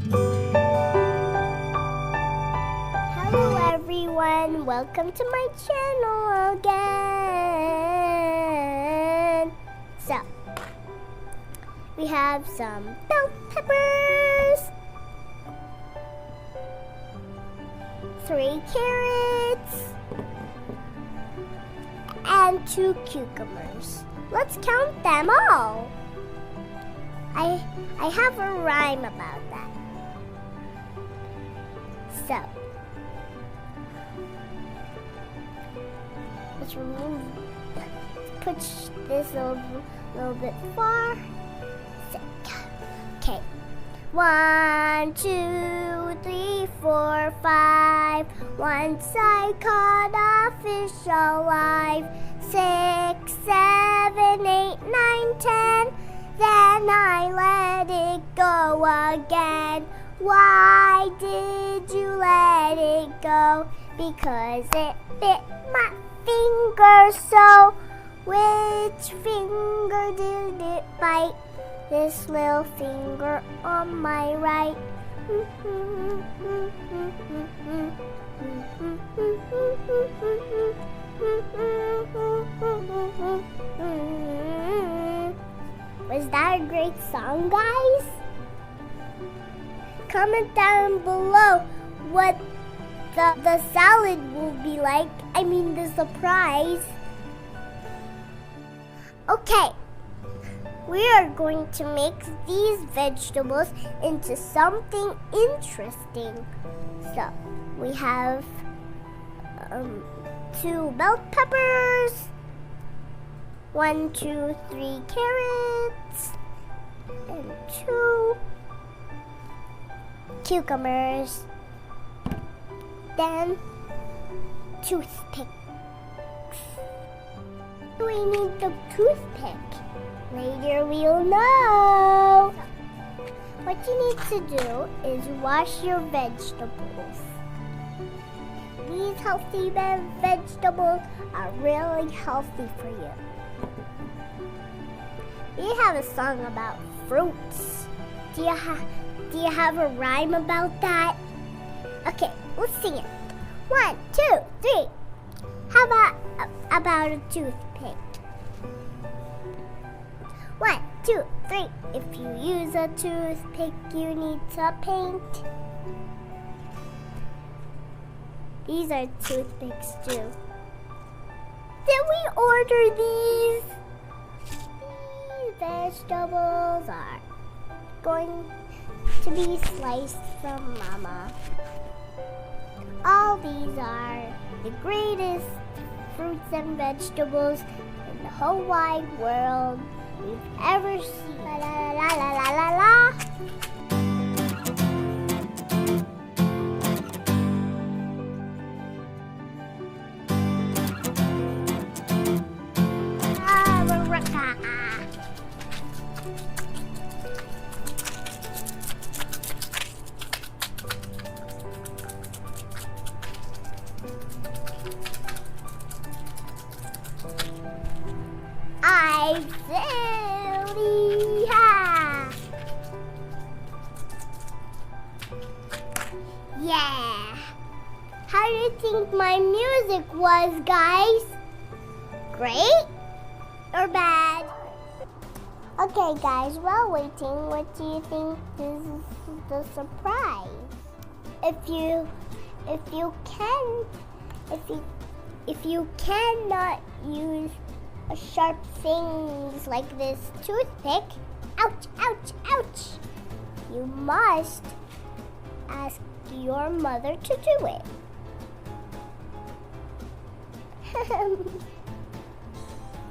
Hello everyone, welcome to my channel again. So, we have some bell peppers, 3 carrots, and 2 cucumbers. Let's count them all. I have a rhyme about that. So, let's push this a little bit far. Okay. 1, 2, 3, 4, 5. Once I caught a fish alive. 6, 7, 8, 9, 10. Then I let it go again. Why did you let it go? Because it bit my finger. So, which finger did it bite? This little finger on my right. Was that a great song, guys? Comment down below what the salad will be like. I mean the surprise. Okay. We are going to make these vegetables into something interesting. So, we have 2 bell peppers, 1, 2, 3 carrots, and 2 cucumbers. Then, toothpicks. We need the toothpick. Later we'll know. What you need to do is wash your vegetables. These healthy vegetables are really healthy for you. We have a song about fruits. Do you have a rhyme about that? Okay, let's sing it. 1, 2, 3. How about a toothpick? 1, 2, 3. If you use a toothpick, you need to paint. These are toothpicks too. Did we order these? These vegetables are going to be sliced from Mama. All these are the greatest fruits and vegetables in the whole wide world we've ever seen. La la la la la la la. Yeah. How do you think my music was, guys? Great or bad? Okay, guys, while waiting, what do you think is the surprise? If you cannot use a sharp things like this toothpick, ouch, ouch, ouch, you must ask your mother to do it.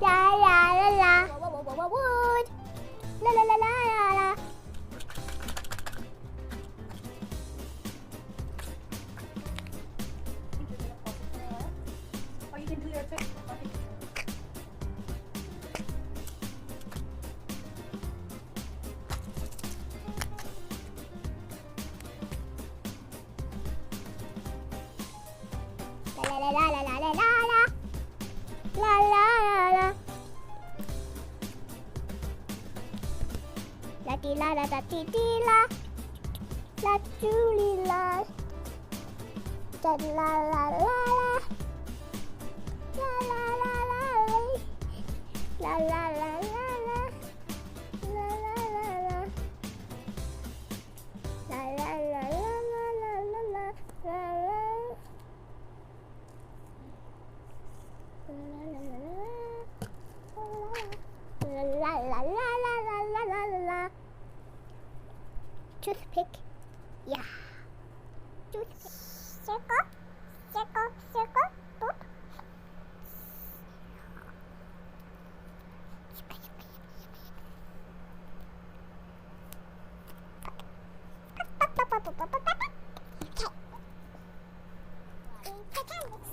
La la la la. Wood. La la la la la. Or you can do your trick. La la la la la la la la. La la la la. La ti la la da ti ti la. La Julie la. Da la la la la. La la la la la. La la la la la. La la la la. La la la la la la la la la. La la la la la la la la la. Toothpick. Yeah. Toothpick. Circle, circle, circle. Boop.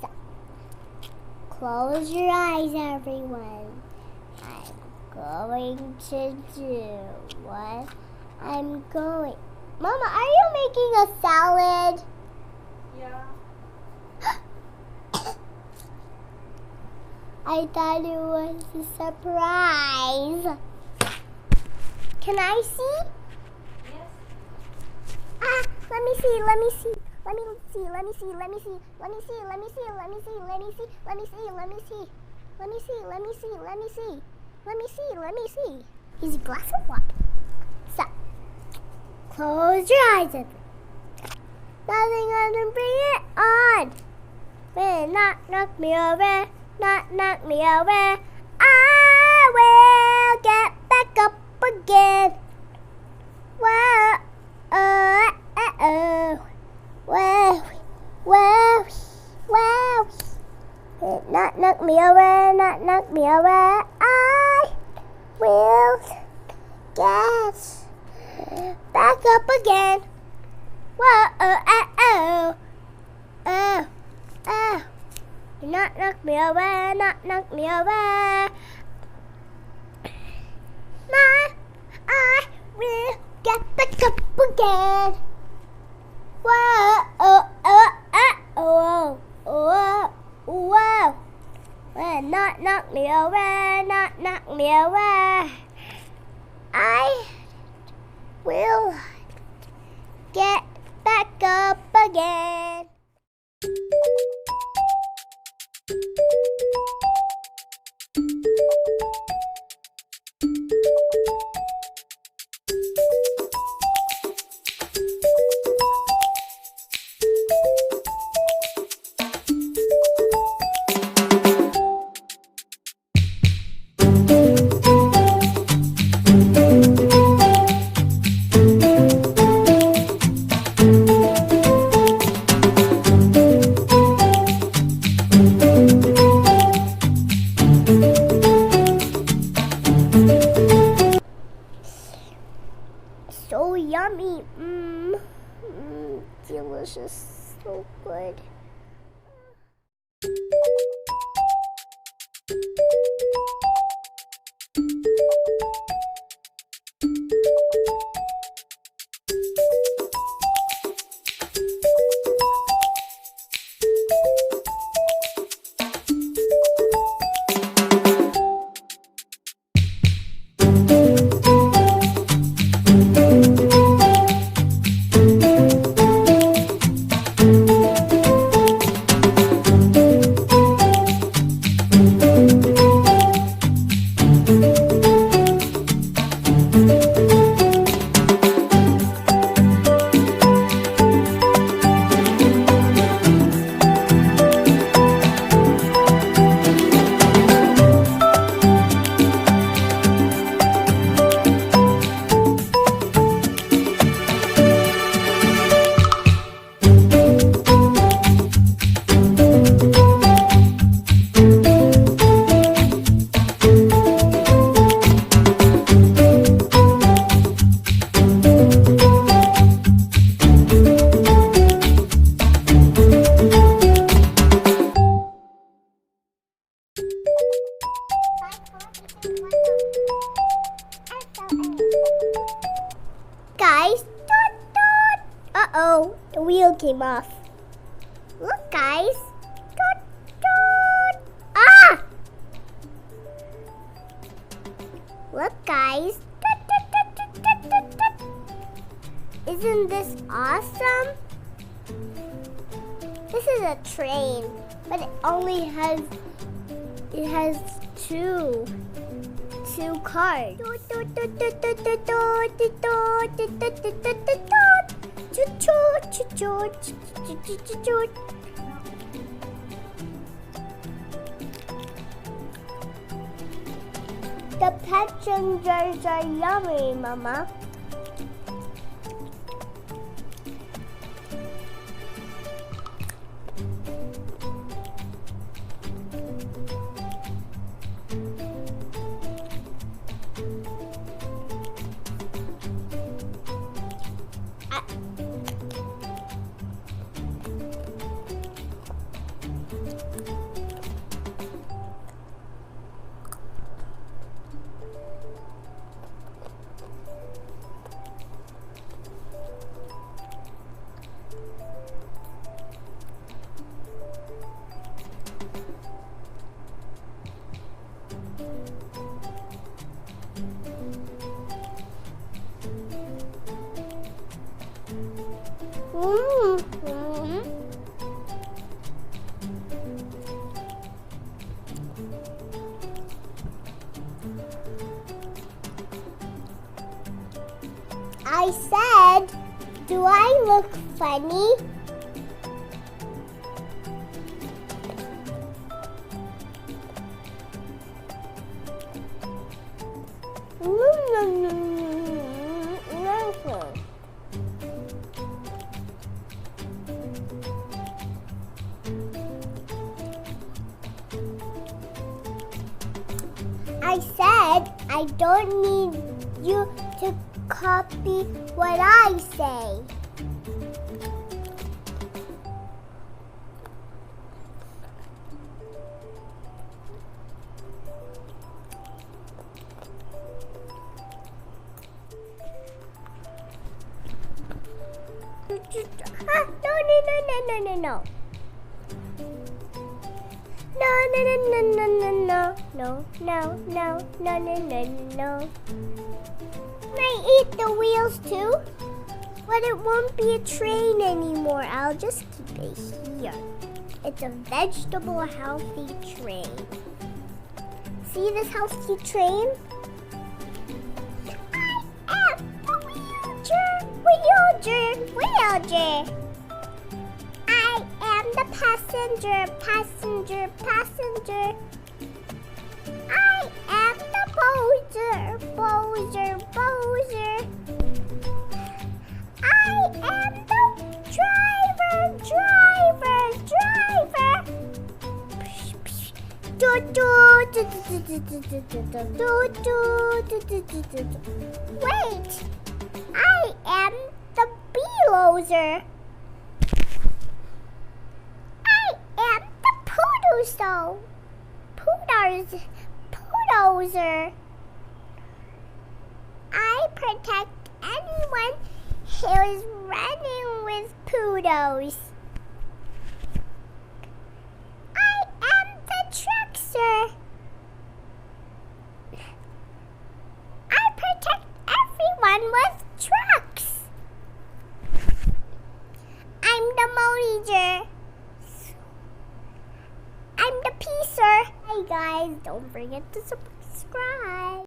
So, close your eyes, everyone. I'm going to do what I'm going. Mama, are you making a salad? Yeah. I thought it was a surprise. Can I see? Yes. Let me see, let me see. Let me see, let me see, let me see, let me see, let me see, let me see, let me see, let me see, let me see, let me see, let me see, let me see, let me see, let me see. Is a glass of water. So, close your eyes. Nothing gonna bring it on. Will not knock me over, not knock me over. I will get back up again. Whoa, oh, oh. Whoa, whoa, whoa. Not knock me over, not knock me over. I will get back up again. Whoa, oh, oh, oh. Oh, oh. Not knock me over, not knock me over. I will get back up again. Whoa, oh, oh, oh, oh, whoa, whoa. Not knock me over, not knock me over. I will get back up again. So yummy. Delicious. So good. Guys, uh-oh, the wheel came off. Look, guys. Ah! Look, guys. Is Isn't this awesome? This is a train, but it only has two cars. The passengers are yummy, Mama. I said, do I look funny? I said I don't need you to copy what I say. No. No. Can I eat the wheels too? But it won't be a train anymore. I'll just keep it here. It's a vegetable healthy train. See this healthy train? I am the wheelchair. I am the passenger. I am the poser. I am the driver. Wait, I am the beloser. I am the poodlezer. I protect anyone who is running with poodles. I am the truckster. I protect everyone with trucks. I'm the motor. I'm the piecer. Hey guys, don't forget to subscribe.